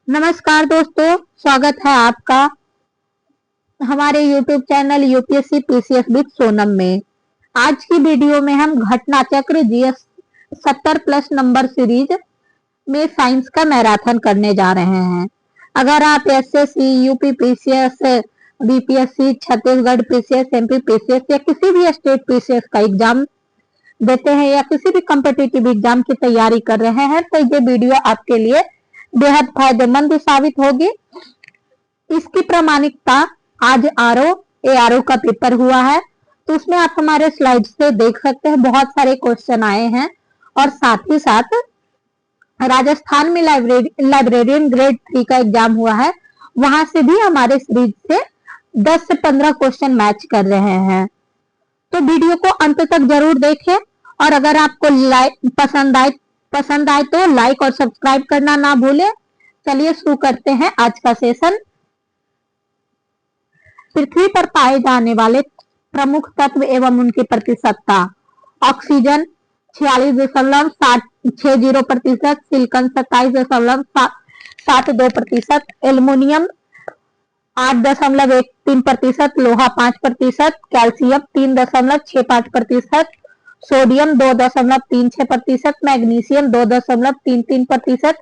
नमस्कार दोस्तों, स्वागत है आपका हमारे YouTube channel UPSC PCS with Sonam में। आज की वीडियो में हम घटना चक्र जीएस 70+ नंबर सीरीज में साइंस का मैराथन करने जा रहे हैं। अगर आप SSC, UP PCS, BPSC, Chhattisgarh PCS, MP PCS या किसी भी स्टेट पीसीएस का एग्जाम देते हैं या किसी भी कॉम्पिटिटिव एग्जाम की तैयारी कर रहे हैं तो ये वीडियो आपके लिए बेहद फायदेमंद साबित होगी। इसकी प्रामाणिकता आज एआरओ का पेपर हुआ है, तो उसमें आप हमारे स्लाइड से देख सकते हैं बहुत सारे क्वेश्चन आए हैं और साथ ही साथ राजस्थान में लाइब्रेरियन ग्रेड 3 का एग्जाम हुआ है, वहां से भी हमारे सीरीज से 10 से 15 क्वेश्चन मैच कर रहे हैं। तो वीडियो को अंत तक जरूर देखें और अगर आपको पसंद आए तो लाइक और सब्सक्राइब करना ना भूलें। चलिए शुरू करते हैं आज का सेशन। पृथ्वी पर पाए जाने वाले प्रमुख तत्व एवं उनकी प्रतिशतता। ऑक्सीजन 46.60%, सिलिकॉन 27.72%, एल्युमिनियम 8.13%, लोहा 5%, calcium 3.65%, sodium 2.36%, magnesium 2.33%,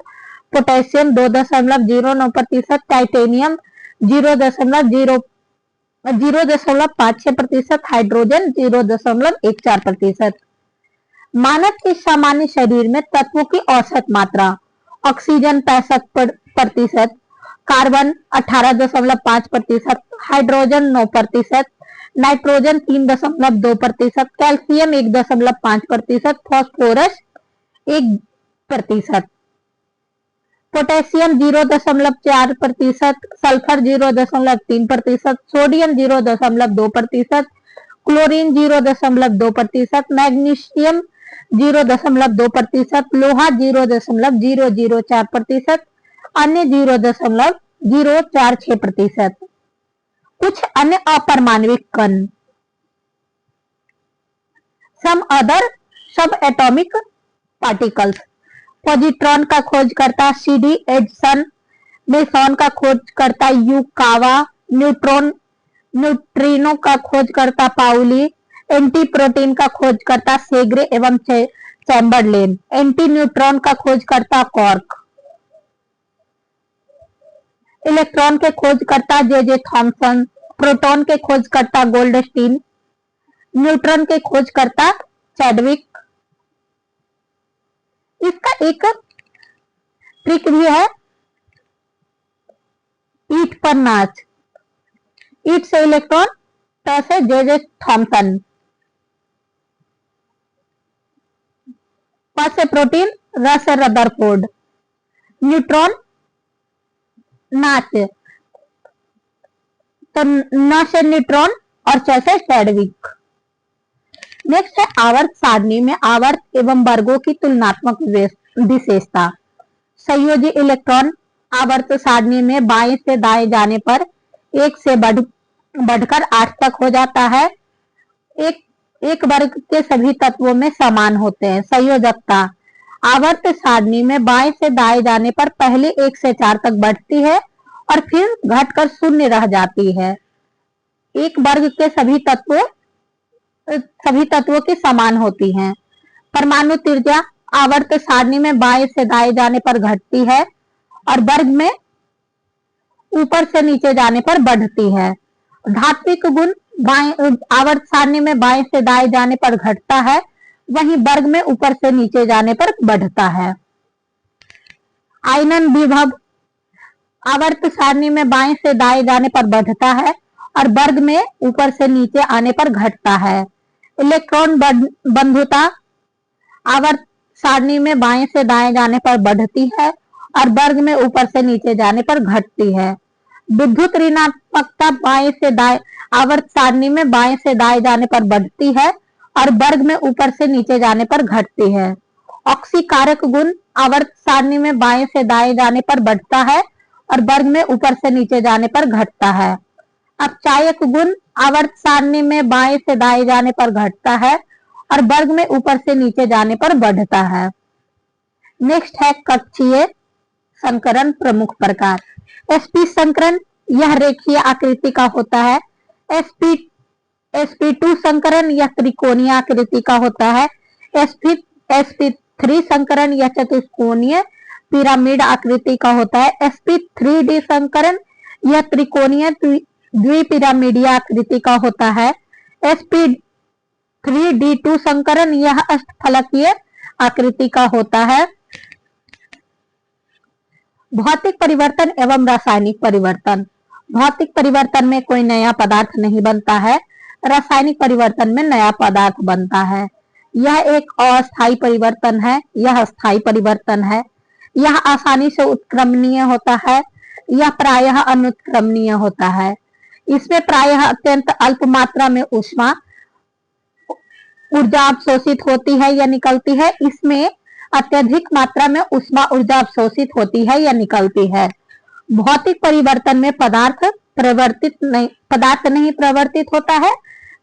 potassium 2.09%, titanium 0.56%, hydrogen 0.14%। मानव के सामान्य शरीर में तत्वों की औसत मात्रा। Oxygen 65%, carbon 18.5%, hydrogen 9%, nitrogen 3.2%, calcium 1.5%, phosphorus 1%, potassium 0.4%, sulphur 0.3%, sodium 0.2%, chlorine 0.2%, magnesium 0.2%, लोहा 0.004%, अन्य 0.046%। कुछ अन्य अपारमाणविक कण। सम अदर सब एटॉमिक पार्टिकल्स। पॉजिट्रॉन का खोजकर्ता सीडी एडसन, मेसॉन का खोजकर्ता युकावा, न्यूट्रिनो का खोजकर्ता पाउली, एंटी प्रोटीन का खोजकर्ता सेग्रे एवं चैम्बरलेन, एंटी न्यूट्रॉन का खोजकर्ता कॉर्क, इलेक्ट्रॉन के खोजकर्ता जे थॉमसन, प्रोटॉन के खोजकर्ता गोल्डस्टीन, न्यूट्रॉन के खोजकर्ता चैडविक। इसका एक ट्रिक भी है, ईट पर नाच। ईट से इलेक्ट्रॉन, ट से जे थॉमसन, प से प्रोटीन, र से रदरफोर्ड। न्यूट्रॉन नाच, तो न से न्यूट्रॉन और च से चैडविक। नेक्स्ट है आवर्त सारणी में आवर्त एवं वर्गों की तुलनात्मक विशेषता। संयोजी इलेक्ट्रॉन आवर्त सारणी में बाएं से दाएं जाने पर 1 से बढ़कर 8 तक हो जाता है। एक वर्ग के सभी तत्वों में समान होते हैं। संयोजकता आवर्त सारणी में बाएं से दाएं जाने पर पहले 1 से 4 तक बढ़ती है और फिर घटकर 0 रह जाती है। एक वर्ग के सभी तत्वों की समान होती हैं। परमाणु त्रिज्या आवर्त सारणी में बाएं से दाएं जाने पर घटती है और वर्ग में ऊपर से नीचे जाने पर बढ़ती है। धात्विक गुण आवर्त सारणी में बाएं से दाएं जाने पर घटता है, वहीं वर्ग में ऊपर से नीचे जाने पर बढ़ता है। आयनन विभव आवर्त सारणी में बाएं से दाएं जाने पर बढ़ता है और वर्ग में ऊपर से नीचे आने पर घटता है। इलेक्ट्रॉन बंधुता आवर्त सारणी में बाएं से दाएं जाने पर बढ़ती है और वर्ग में ऊपर से नीचे जाने पर घटती है। विद्युत ऋणात्मकता बाएं से दाएं आवर्त सारणी में बाएं से दाएं जाने पर बढ़ती है और वर्ग में ऊपर से नीचे जाने पर घटती है। ऑक्सीकारक गुण आवर्त सारणी में बाएं से दाएं जाने पर बढ़ता है और वर्ग में ऊपर से नीचे जाने पर घटता है। अपचायक गुण आवर्त सारणी में बाएं से दाएं जाने पर घटता है और वर्ग में ऊपर से नीचे जाने पर बढ़ता है। नेक्स्ट है कक्षीय संकरण प्रमुख प्रकार। sp संकरण यह रेखीय आकृति का होता है। sp2 संकरण यह त्रिकोणीय आकृति का होता है। sp3 संकरण यह चतुष्कोणीय पिरामिड आकृति का होता है। sp3d संकरण यह त्रिकोणीय द्विपिरामिडीय आकृति का होता है। sp3d2 संकरण यह अष्टफलकीय आकृति का होता है। भौतिक परिवर्तन एवं रासायनिक परिवर्तन। भौतिक परिवर्तन में कोई नया पदार्थ नहीं बनता है, रासायनिक परिवर्तन में नया पदार्थ बनता है। यह एक अस्थायी परिवर्तन है, यह स्थायी परिवर्तन है। यह आसानी से उत्क्रमणीय होता है, यह प्रायः अनुत्क्रमणीय होता है। इसमें प्रायः अत्यंत अल्प मात्रा में ऊष्मा ऊर्जा अवशोषित होती है या निकलती है। इसमें अत्यधिक मात्रा में ऊष्मा ऊर्जा अवशोषित होती है या निकलती है। भौतिक परिवर्तन में पदार्थ नहीं प्रवर्तित होता है।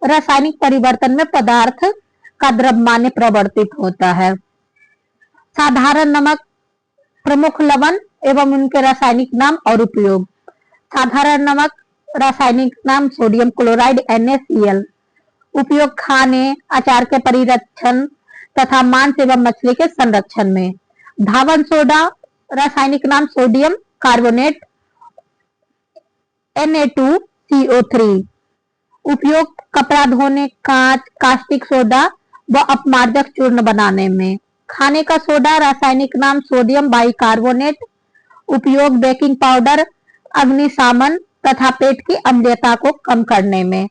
रासायनिक परिवर्तन में पदार्थ का द्रव्यमान प्रवर्तित होता है। साधारण नमक, प्रमुख लवण एवं उनके रासायनिक नाम और उपयोग। साधारण नमक रासायनिक नाम सोडियम क्लोराइड NaCl। उपयोग खाने, अचार के परिरक्षण तथा मांस एवं मछली के संरक्षण में। धावन सोडा रासायनिक नाम सोडियम कार्बोनेट Na2CO3। उपयोग कपड़ा धोने, कांच, कास्टिक सोडा व अपमार्जक चूर्ण बनाने में। खाने का सोडा रासायनिक नाम सोडियम बाइकार्बोनेट। उपयोग बेकिंग पाउडर, अग्निशामन तथा पेट की अम्लता को कम करने में।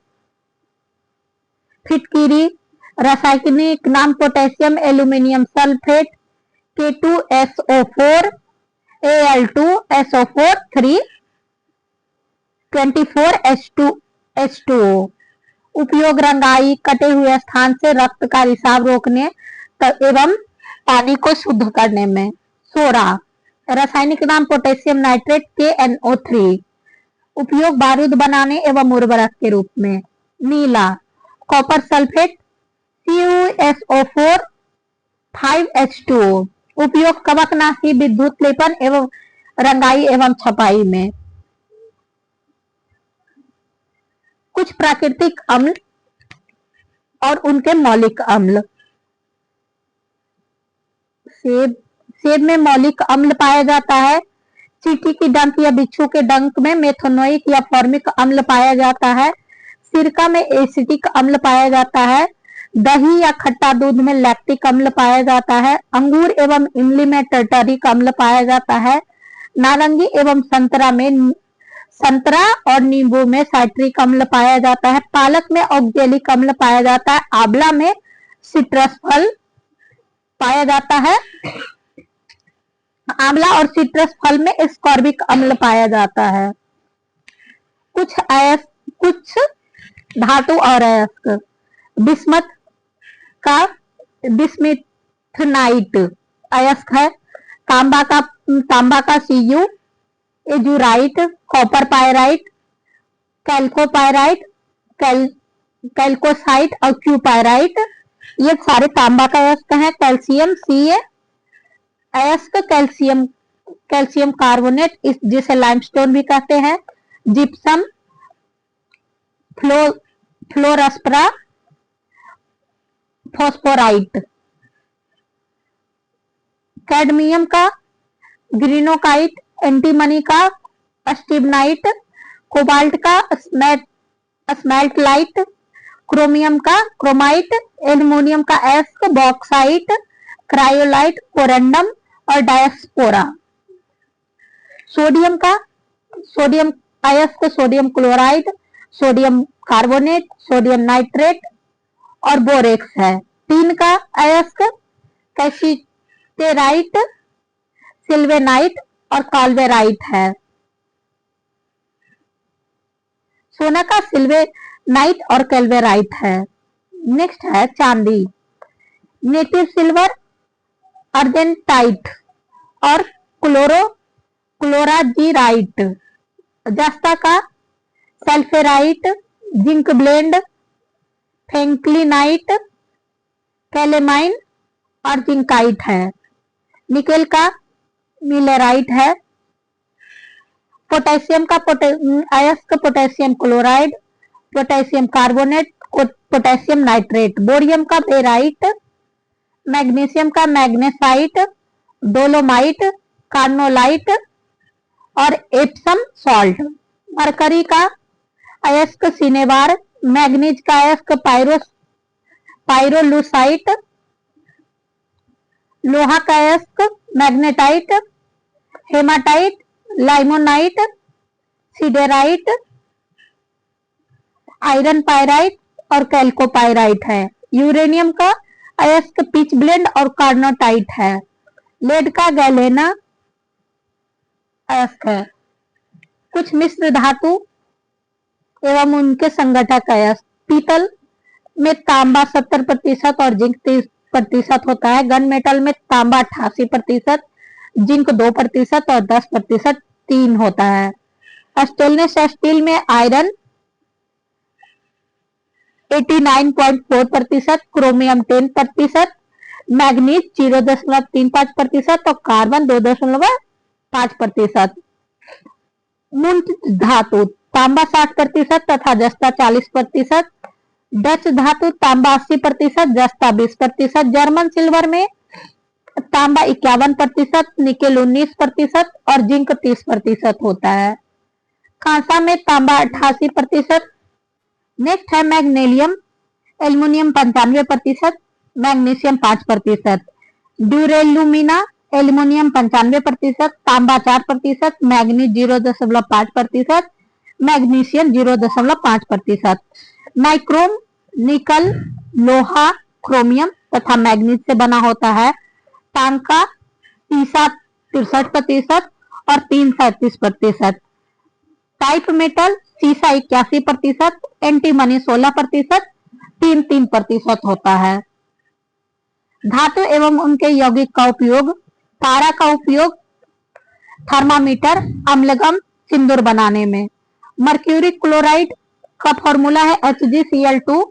फिटकीरी रासायनिक नाम potassium aluminium sulphate K2SO4 Al2SO4 324H2O। उपयोग रंगाई, कटे हुए स्थान से रक्त का रिसाव रोकने एवं पानी को शुद्ध करने में। सोडा रासायनिक नाम पोटेशियम नाइट्रेट KNO3। उपयोग बारूद बनाने एवं उर्वरक के रूप में। नीला कॉपर सल्फेट CuSO4 5H2O। उपयोग कवकनाशी, विद्युत लेपन एवं रंगाई एवं छपाई में। कुछ प्राकृतिक अम्ल और उनके मौलिक अम्ल। सेब में मौलिक अम्ल पाया जाता है। चींटी की डंक या बिच्छू के डंक में मेथनोइक या फॉर्मिक अम्ल पाया जाता है। सिरका में एसिटिक अम्ल पाया जाता है। दही या खट्टा दूध में लैक्टिक अम्ल पाया जाता है। अंगूर एवं इमली में टर्टरिक अम्ल पाया जाता है। नारंगी एवं संतरा और नींबू में साइट्रिक अम्ल पाया जाता है। पालक में ऑक्जेलिक अम्ल पाया जाता है। आंवला में सिट्रस फल पाया जाता है। आंवला और सिट्रस फल में स्कॉर्बिक अम्ल पाया जाता है। कुछ धातु और अयस्क। बिस्मथ का बिस्मिथनाइट अयस्क है। तांबा का Cu, azurite, copper pyrite, chalcopyrite, chalcocite और क्यूपायराइट, ये सारे तांबा का अयस्क हैं। कैल्शियम Ca अयस्क, कैल्शियम कार्बोनेट जिसे लाइमस्टोन भी कहते हैं। Gypsum, fluorspar, phosphorite. कैडमियम का ग्रीनोकाइट, एंटीमनी का स्टिबनाइट, कोबाल्ट का स्मेल्टलाइट, क्रोमियम का क्रोमाइट, एल्युमिनियम का एस्क, बॉक्साइट, क्रायोलाइट, कोरंडम और डायस्पोरा। सोडियम अयस्क sodium chloride, sodium carbonate, sodium nitrate और बोरेक्स है। टीन का अयस्क कैल्सिटेराइट, सिल्वेनाइट और कॉल्वेराइट है। सोना का सिल्वेनाइट और कैल्वेराइट है। नेक्स्ट है चांदी। नेटिव सिल्वर, अर्जेंटाइट और क्लोराजीराइट। जस्ता का सल्फेराइट, जिंक ब्लेंड, फेंक्लिनाइट, कैलेमाइन और जिंकाइट है। निकेल का मिलेराइट है। पोटेशियम का अयस्क potassium chloride, potassium carbonate, potassium nitrate. Bohrium का बेराइट, मैग्नीशियम का मैग्नेसाइट, डोलोमाइट, कार्नोलाइट और एप्सम सॉल्ट। मरकरी का अयस्क सिनेबार, मैग्नीज का अयस्क पायरोलुसाइट, लोहा का अयस्क magnetite, haematite, limonite, siderite, iron pyrite और कैल्कोपायराइट है। यूरेनियम का अयस्क पिच ब्लेंड और कार्नोटाइट है। लेड का गैलेना अयस्क है। कुछ मिश्र धातु एवं उनके संगठक अयस्क। पीतल में तांबा 70% और जिंक 30% होता है। गन मेटल में तांबा 88%, जिंक 2% और 10% तीन होता है। स्टेनलेस स्टील में आयरन 89.4%, क्रोमियम 10%, मैग्नीज 0.35% और कार्बन 2.5%। मुंट धातु तांबा 60% तथा जस्ता 40%। डच धातु तांबा 80%, जस्ता 20%। जर्मन सिल्वर में तांबा 51%, निकेल 19% और जिंक 30% होता है। कांसा में तांबा 88%। नेक्स्ट है मैग्नीशियम, एल्युमिनियम 95%, मैग्नीशियम 5%। ड्यूरेलुमिना एल्युमिनियम 95%, तांबा 4%, मैग्नीज 0.5%, मैग्नीशियम 0.5%। नाइक्रोम निकल, लोहा, क्रोमियम तथा मैग्नीज से बना होता है। टांका सीसा 63% और तीन 37%। टाइप मेटल सीसा 81%, एंटीमनी 16%, तीन 3% होता है। धातु एवं उनके यौगिक का उपयोग। पारा का उपयोग थर्मामीटर, अम्लगम, सिंदूर बनाने में। मर्क्यूरी क्लोराइड का फॉर्मूला है HgCl2।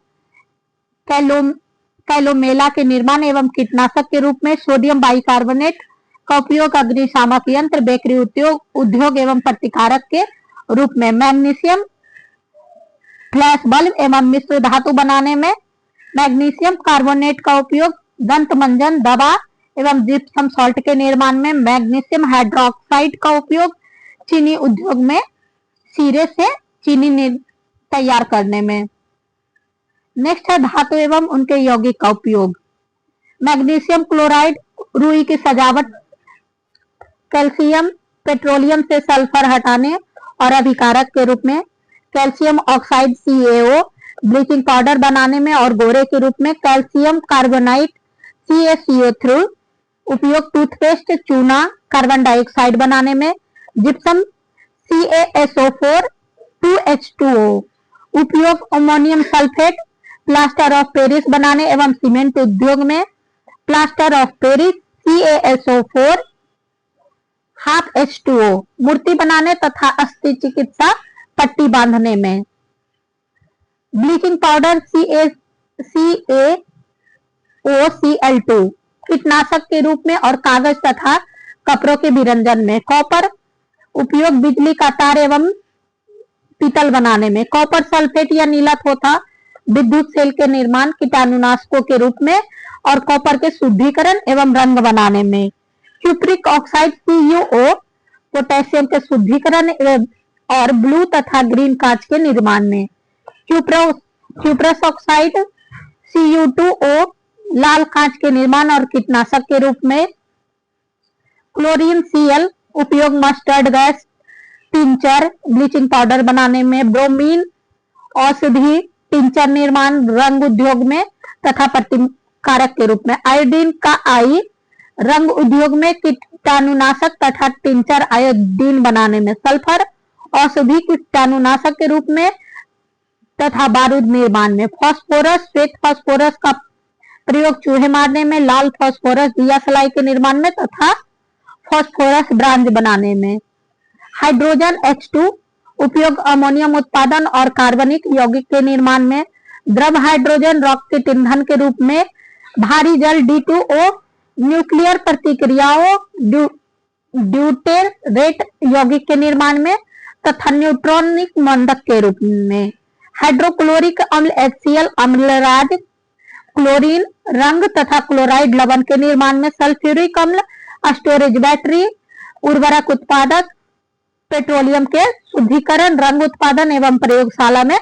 कैलोमेला के निर्माण एवं कीटनाशक के रूप में। सोडियम बाइकार्बोनेट का उपयोग अग्निशामक यंत्र, बेकरी उद्योग एवं प्रतिकारक के रूप में। मैग्नीशियम फ्लैश बल्ब एवं मिश्र धातु बनाने में। मैग्नीशियम कार्बोनेट का उपयोग दंत मंजन, दवा एवं जिप्सम सॉल्ट के निर्माण में। मैग्नीशियम हाइड्रोक्साइड का उपयोग चीनी उद्योग में शीरे से चीनी तैयार करने में। नेक्स्ट है धातु एवं उनके यौगिक का उपयोग। मैग्नीशियम क्लोराइड रुई की सजावट। कैल्शियम पेट्रोलियम से सल्फर हटाने और अभिकारक के रूप में। Calcium oxide CaO bleaching powder बनाने में और गोरे के रूप में। कैल्शियम कार्बोनाइट CaCO3 उपयोग टूथपेस्ट, चूना, कार्बन डाइऑक्साइड बनाने में। जिप्सम CaSO4 2H2O उपयोग ammonium sulphate, plaster of Paris बनाने एवं सीमेंट उद्योग में। Plaster of Paris CaSO4 ½ H2O मूर्ति बनाने तथा अस्थि चिकित्सा पट्टी बांधने में। ब्लीचिंग पाउडर CaOCl2 कीटनाशक के रूप में और कागज तथा कपड़ों के विरंजन में। कॉपर उपयोग बिजली का तार एवं पीतल बनाने में। कॉपर सल्फेट या नीला थोथा विद्युत सेल के निर्माण, कीटाणुनाशकों के रूप में और कॉपर के शुद्धिकरण एवं रंग बनाने में। क्यूप्रिक ऑक्साइड CuO पोटेशियम के शुद्धिकरण और ब्लू तथा ग्रीन कांच के निर्माण में। क्यूप्रस ऑक्साइड Cu2O लाल कांच के निर्माण और कीटनाशक के रूप में। क्लोरीन Cl उपयोग mustard gas, tincture, bleaching powder बनाने में। ब्रोमीन औषधि टिंचर निर्माण, रंग उद्योग में तथा प्रतिकारक के रूप में। आयोडीन का आई रंग उद्योग में, कीटाणुनाशक तथा टिंचर आयोडीन बनाने में। सल्फर औषधि कीटाणुनाशक के रूप में तथा बारूद निर्माण में। फास्फोरस श्वेत फास्फोरस का प्रयोग चूहे मारने में। लाल फास्फोरस दिया सलाई के निर्माण में तथा फास्फोरस ब्रांज बनाने में। हाइड्रोजन H2 उपयोग अमोनियम उत्पादन और कार्बनिक यौगिक के निर्माण में। द्रव हाइड्रोजन रॉकेट ईंधन के रूप में। भारी जल D2O न्यूक्लियर प्रतिक्रियाओं ड्यूटेरेट यौगिक के निर्माण में तथा न्यूट्रॉनिक मंदक के रूप में। हाइड्रोक्लोरिक अम्ल HCl अम्लराज, क्लोरीन रंग तथा क्लोराइड लवण के निर्माण में। सल्फ्यूरिक अम्ल स्टोरेज बैटरी, उर्वरक उत्पादक, पेट्रोलियम के शुद्धिकरण, रंग उत्पादन एवं प्रयोगशाला में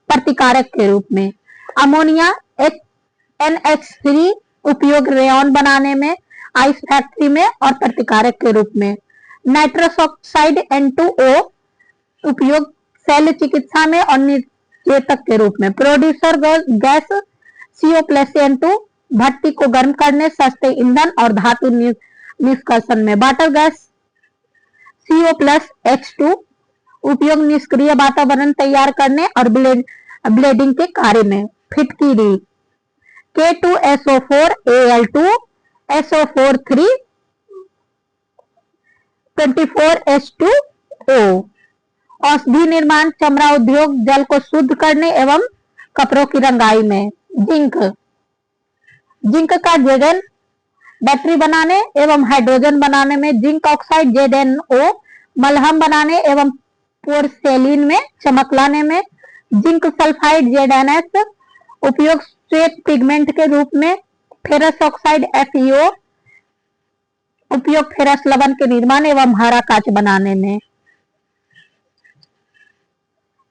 प्रतिकारक के रूप में। अमोनिया NH3 उपयोग रेयन बनाने में, आइस फैक्ट्री में और प्रतिकारक के रूप में। नाइट्रस ऑक्साइड N2O उपयोग शल्य चिकित्सा में और निर्जेतक के रूप में। प्रोड्यूसर गैस CO+N2 भट्टी को गर्म करने, सस्ते ईंधन और धातु निष्कर्षण में। वाटर गैस CO+H2 उपयोग निष्क्रिय वातावरण तैयार करने और ब्लेडिंग के कार्य में। फिटकिरी K2SO4 Al2 SO4 3 24H2O। औषधि निर्माण, चमड़ा उद्योग, जल को शुद्ध करने एवं कपड़ों की रंगाई में। जिंक का Zn बैटरी बनाने एवं हाइड्रोजन बनाने में। जिंक ऑक्साइड ZnO मलहम बनाने एवं पोर्सेलिन में चमक लाने में। जिंक सल्फाइड ZnS उपयोग श्वेत पिगमेंट के रूप में। फेरस ऑक्साइड FeO उपयोग फेरस लवण के निर्माण एवं हरा कांच बनाने में।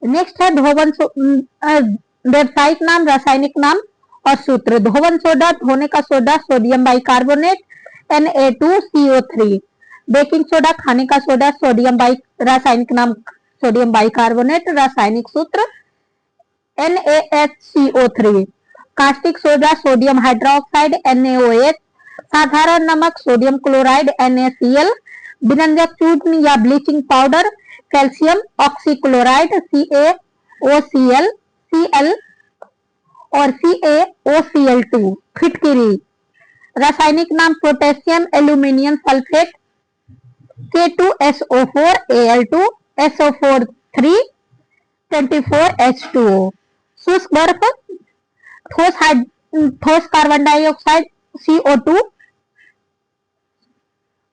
नेक्स्ट है धोवन व्यावसायिक नाम, रासायनिक नाम और सूत्र। धोवन सोडा, धोने का soda, sodium bicarbonate Na2CO3। Baking soda, खाने का सोडा, रासायनिक नाम सोडियम बाइकार्बोनेट, रासायनिक सूत्र NaHCO3। Caustic soda, sodium hydroxide NaOH। साधारण नमक, सोडियम क्लोराइड NaCl। विरंजक चूर्ण या bleaching powder, calcium oxychloride CaOCl और CaOCl2। फिटकिरी रासायनिक नाम potassium aluminium sulphate K2SO4 Al2 SO4 3 24H2O। शुष्क बर्फ, ठोस carbon dioxide CO2।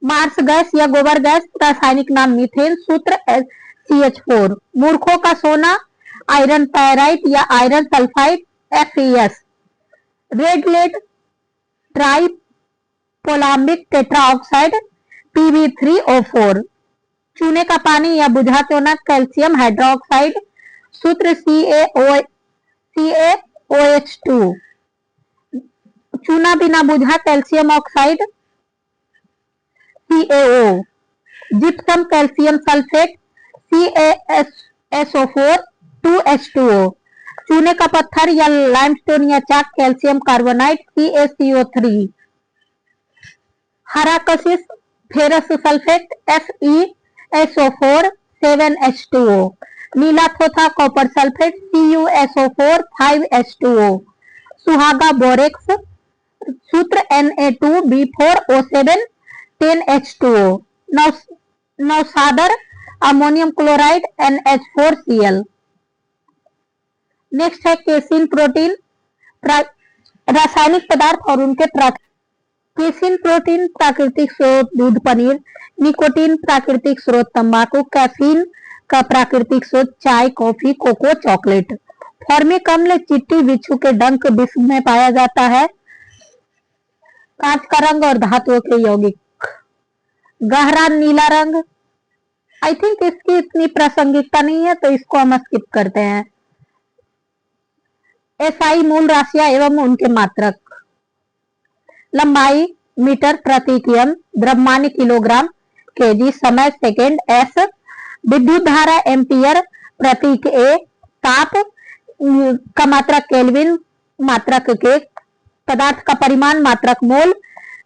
Marsh gas या गोबर गैस, रासायनिक नाम मीथेन, सूत्र CH4। मूर्खों का सोना, आयरन पैराइट या iron sulphide FeS। Red lead triplumbic tetraoxide Pb3O4। चूने का पानी या बुझा चूना, कैल्शियम हाइड्रोक्साइड, सूत्र CaOH2। चूना बिना बुझा, calcium oxide CaO। Gypsum calcium sulphate CaSO4 2H2O। चूने का पत्थर या लाइमस्टोन या चाक, कैल्शियम कार्बोनाइट CaCO3। हरा कशिश, फेरस सल्फेट FeSO4 7H2O। नीला थोथा, कॉपर सल्फेट CuSO4 5H2O। सुहागा बोरेक्स, सूत्र Na2B4O7 10H2O। नौसादर अमोनियम क्लोराइड NH4Cl। नेक्स्ट है केसिन प्रोटीन, रासायनिक पदार्थ और उनके केसिन प्रोटीन प्राकृतिक स्रोत दूध, पनीर। निकोटीन प्राकृतिक स्रोत तंबाकू। कैफीन का प्राकृतिक स्रोत चाय, कॉफी, कोको, चॉकलेट। फॉर्मिक अम्ल चींटी, बिच्छू के डंक विश्व में पाया जाता है। कांच का रंग और धातुओं के यौगिक। गहरा नीला रंग, आई थिंक इसकी इतनी प्रासंगिकता नहीं है तो इसको हम स्किप करते हैं। SI मूल राशियां एवं उनके मात्रक। लंबाई मीटर प्रति कियम, द्रव्यमान किलोग्राम केजी, समय सेकेंड। S विद्युत धारा एम्पियर प्रति A। ताप का मात्रक केल्विन, मात्रक के। पदार्थ का परिमाण मात्रक मोल,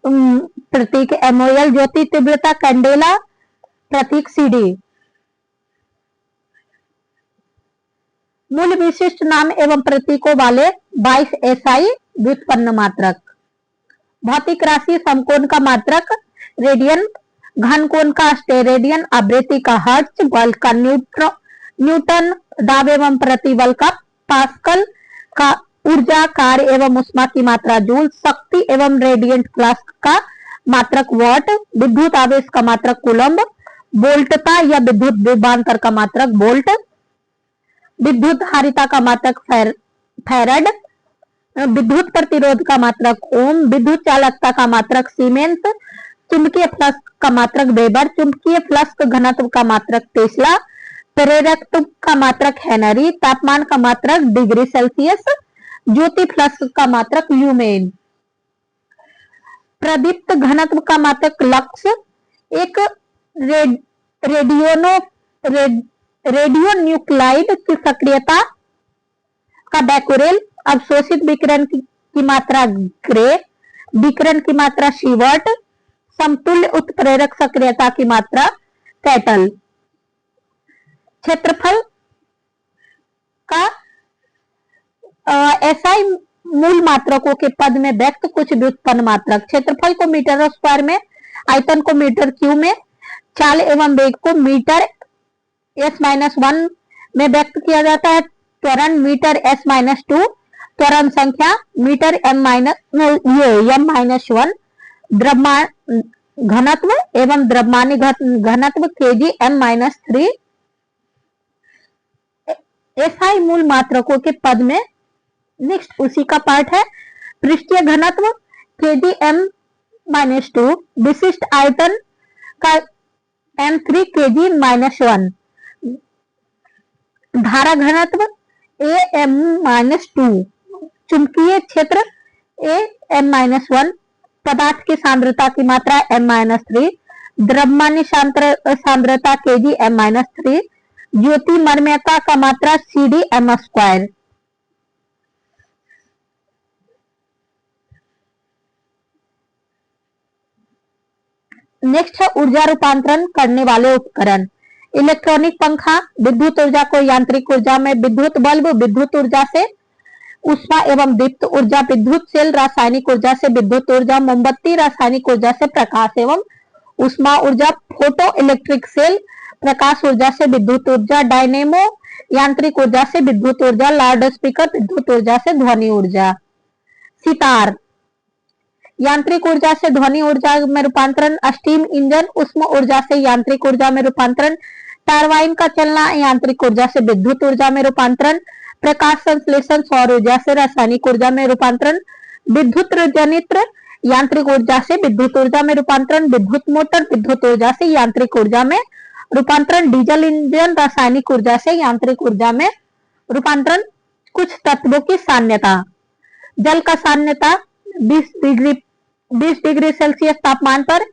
प्रतीक MOL। ज्योति तीव्रता कैंडेला, प्रतीक CD। मूल विशिष्ट नाम एवं प्रतीकों वाले 22 SI व्युत्पन्न मात्रक। भौतिक राशि समकोण का मात्रक रेडियन, घन कोण का स्टेरेडियन, आवृत्ति का हर्ट्ज, बल का न्यूटन, दाब एवं प्रतिबल का पास्कल, का ऊर्जा, कार्य एवं उष्मा की मात्रा जूल, शक्ति एवं रेडियंट फ्लक्स का मात्रक वॉट, विद्युत आवेश का मात्रक कूलम्ब, वोल्टता या विद्युत विभवांतर का मात्रक वोल्ट, विद्युत धारिता का मात्रक फैराड, विद्युत प्रतिरोध का मात्रक ओम, विद्युत चालकता का मात्रक सीमेंस, चुंबकीय फ्लक्स का मात्रक वेबर, चुंबकीय फ्लक्स घनत्व का मात्रक टेस्ला, प्रेरकत्व का मात्रक हेनरी, तापमान का मात्रक डिग्री सेल्सियस, ज्योति फ्लक्स का मात्रक ल्यूमेन, प्रदीप्त घनत्व का मात्रक लक्स, एक रेडियो न्यूक्लाइड की सक्रियता का बैकोरेल, अवशोषित विकिरण की मात्रा ग्रे, विकिरण की मात्रा शीवर्ट, समतुल्य उत्प्रेरक सक्रियता की मात्रा कैटल। क्षेत्रफल का एसआई मूल मात्रकों के पद में व्यक्त कुछ व्युत्पन्न मात्रक। क्षेत्रफल को मीटर स्क्वायर में, आयतन को मीटर क्यूब में, चाल एवं वेग को मीटर s-1 में व्यक्त किया जाता है। त्वरण मीटर s-2, त्वरण संख्या मीटर m-1, द्रव्यमान घनत्व एवं द्रव्यमानी घनत्व kg m-3। एसआई मूल मात्रकों के पद में नेक्स्ट उसी का पार्ट है। पृष्ठीय घनत्व kg m-2, विशिष्ट आयतन का m3 kg -1, धारा घनत्व am-2, चुंबकीय क्षेत्र am-1, पदार्थ की सांद्रता की मात्रा m-3, द्रव्यमानी सांद्रता kg m-3, ज्योतिमर्म्यता का मात्रा cd_m²। नेक्स्ट है ऊर्जा रूपांतरण करने वाले उपकरण। इलेक्ट्रॉनिक पंखा, विद्युत ऊर्जा को यांत्रिक ऊर्जा में, विद्युत बल्ब विद्युत ऊर्जा से ऊष्मा एवं दीप्त ऊर्जा, विद्युत सेल रासायनिक ऊर्जा से विद्युत ऊर्जा, मोमबत्ती रासायनिक ऊर्जा से प्रकाश एवं ऊष्मा ऊर्जा, फोटो इलेक्ट्रिक सेल प्रकाश ऊर्जा से विद्युत ऊर्जा, डायनेमो यांत्रिक ऊर्जा से विद्युत ऊर्जा, लाउड स्पीकर विद्युत ऊर्जा से ध्वनि ऊर्जा। सितार यांत्रिक ऊर्जा से ध्वनि ऊर्जा में रूपांतरण, स्टीम इंजन उष्म ऊर्जा से यांत्रिक ऊर्जा में रूपांतरण, टरबाइन का चलना यांत्रिक ऊर्जा से विद्युत ऊर्जा में रूपांतरण, प्रकाश संश्लेषण सौर ऊर्जा से रासायनिक ऊर्जा में रूपांतरण, विद्युत जनित्र यांत्रिक ऊर्जा से विद्युत ऊर्जा में रूपांतरण, विद्युत मोटर विद्युत ऊर्जा से यांत्रिक ऊर्जा में रूपांतरण, डीजल इंजन रासायनिक ऊर्जा से यांत्रिक ऊर्जा में रूपांतरण। कुछ तत्वों की साम्यता। जल का साम्यता 20 डिग्री सेल्सियस तापमान पर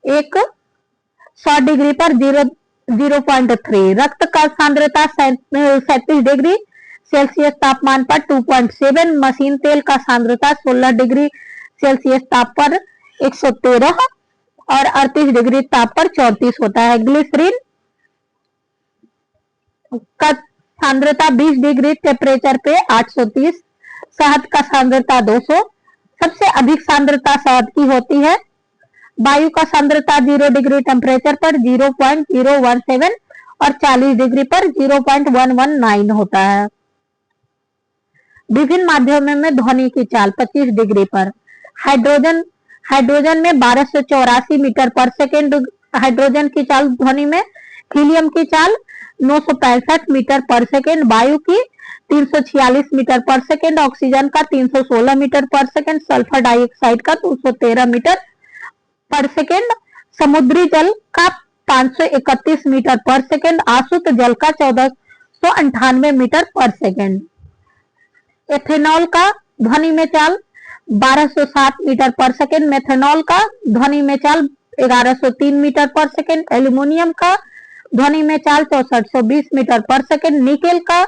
100 डिग्री पर 0.3, रक्त का सांद्रता 37 डिग्री सेल्सियस तापमान पर 2.7, मशीन तेल का सांद्रता 16 डिग्री सेल्सियस ताप पर 113 और 38 डिग्री ताप पर 34 होता है। ग्लिसरीन का सांद्रता 20 डिग्री टेम्परेचर पे 830, शहद का सांद्रता 200, सबसे अधिक सांद्रता शहद की होती है। वायु का सांद्रता 0 डिग्री टेम्परेचर पर 0.017 और 40 डिग्री पर 0.119 होता है। विभिन्न माध्यमों में ध्वनि की चाल 25 डिग्री पर। हाइड्रोजन में 1284 मीटर पर सेकेंड हाइड्रोजन की चाल ध्वनि में, हीलियम की चाल 965 मीटर पर सेकेंड, वायु की 346 मीटर पर सेकेंड, ऑक्सीजन का 316 मीटर पर सेकेंड, सल्फर डाइऑक्साइड का 213 मीटर पर सेकेंड, समुद्री जल का 531 मीटर पर सेकेंड, आसुत जल का 1498 मीटर पर सेकेंड। एथेनॉल का ध्वनि में चाल 1207 मीटर पर सेकेंड, मेथनॉल का ध्वनि में चाल 1103 मीटर पर सेकेंड, एल्यूमिनियम का ध्वनि में चाल 6420 मीटर पर सेकेंड, निकेल का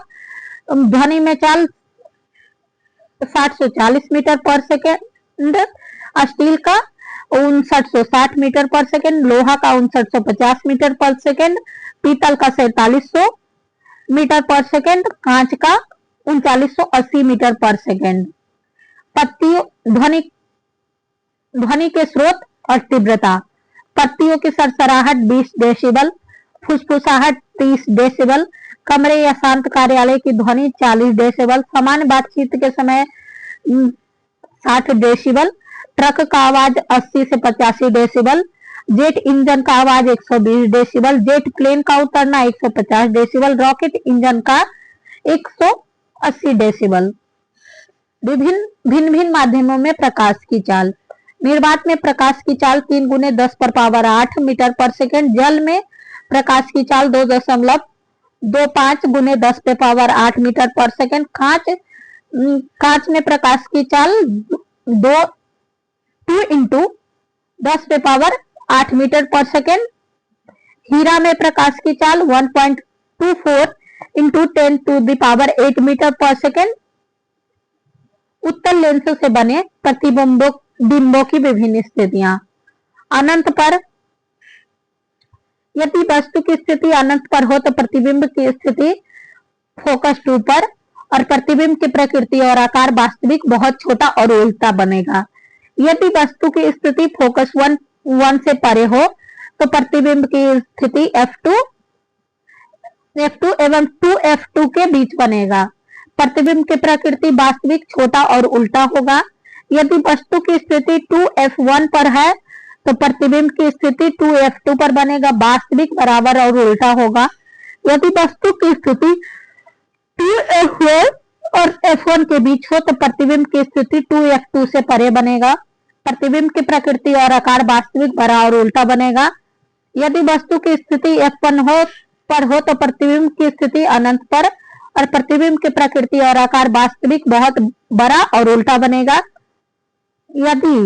ध्वनि में चाल 740 मीटर पर सेकेंड, स्टील का 5960 मीटर पर सेकेंड, लोहा का 5950 मीटर पर सेकेंड, पीतल का 4700 मीटर पर सेकेंड, कांच का 3980 मीटर पर सेकेंड। पत्तियों ध्वनि के स्रोत और तीव्रता। पत्तियों की सरसराहट 20 डेसिबल, फुसफुसाहट 30 डेसिबल, कमरे या शांत कार्यालय की ध्वनि 40 डेसिबल, सामान्य बातचीत के समय 60 डेसिबल, ट्रक का आवाज 80 से 85 डेसिबल, जेट इंजन का आवाज 120 डेसिबल, जेट प्लेन का उतरना 150 डेसिबल, रॉकेट इंजन का 180 डेसिबल। विभिन्न भिन्न भिन्न माध्यमों में प्रकाश की चाल। निर्वात में प्रकाश की चाल 3 गुने 10 पर पावर 8 मीटर पर सेकेंड। जल में प्रकाश की चाल 2.25 गुने 10 पे पावर 8 मीटर पर सेकेंड। कांच में प्रकाश की चाल 2 इंटू 10 पे पावर 8 मीटर पर सेकेंड। हीरा में प्रकाश की चाल 1.24 into 10 to the power 8 metre पर सेकेंड। उत्तल लेंस से बने प्रतिबिंबों की विभिन्न स्थितियां। अनंत पर, यदि वस्तु की स्थिति अनंत पर हो तो प्रतिबिंब की स्थिति फोकस 2 पर और प्रतिबिंब की प्रकृति और आकार वास्तविक बहुत छोटा और उल्टा बनेगा। यदि वस्तु की स्थिति फोकस 1 से परे हो तो प्रतिबिंब की स्थिति f2 एवं 2f2 के बीच बनेगा। प्रतिबिंब की प्रकृति वास्तविक छोटा और उल्टा होगा। यदि वस्तु की स्थिति 2f1 पर है तो प्रतिबिंब की स्थिति 2f2 पर बनेगा, वास्तविक बराबर और उल्टा होगा। यदि वस्तु की स्थिति 2f1 और f1 के बीच हो तो प्रतिबिंब की स्थिति 2f2 से परे बनेगा। प्रतिबिंब की प्रकृति और आकार वास्तविक बड़ा और उल्टा बनेगा। यदि वस्तु की स्थिति f1 पर हो तो प्रतिबिंब की स्थिति अनंत पर और प्रतिबिंब की प्रकृति और आकार वास्तविक बहुत बड़ा और उल्टा बनेगा। यदि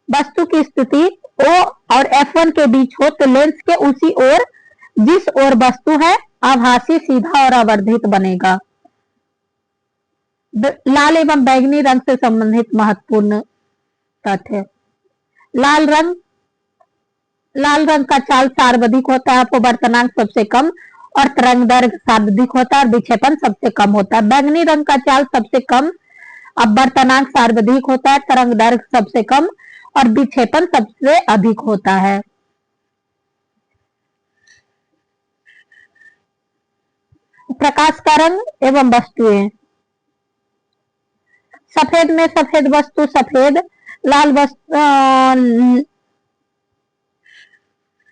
वस्तु की स्थिति O और F1 के बीच हो तो लेंस के उसी ओर जिस ओर वस्तु है आभासी, सीधा और आवर्धित बनेगा। लाल एवं बैंगनी रंग से संबंधित महत्वपूर्ण तथ्य। लाल रंग का चाल सर्वाधिक होता है, अपवर्तनांक सबसे कम और तरंग दैर्घ्य सर्वाधिक होता है और विक्षेपण सबसे कम होता है। बैंगनी रंग का चाल सबसे कम, अपवर्तनांक सर्वाधिक होता है, तरंग दैर्घ्य सबसे कम और विक्षेपण सबसे अधिक होता है। प्रकाश का रंग एवं वस्तुएं। सफेद में सफेद वस्तु सफेद,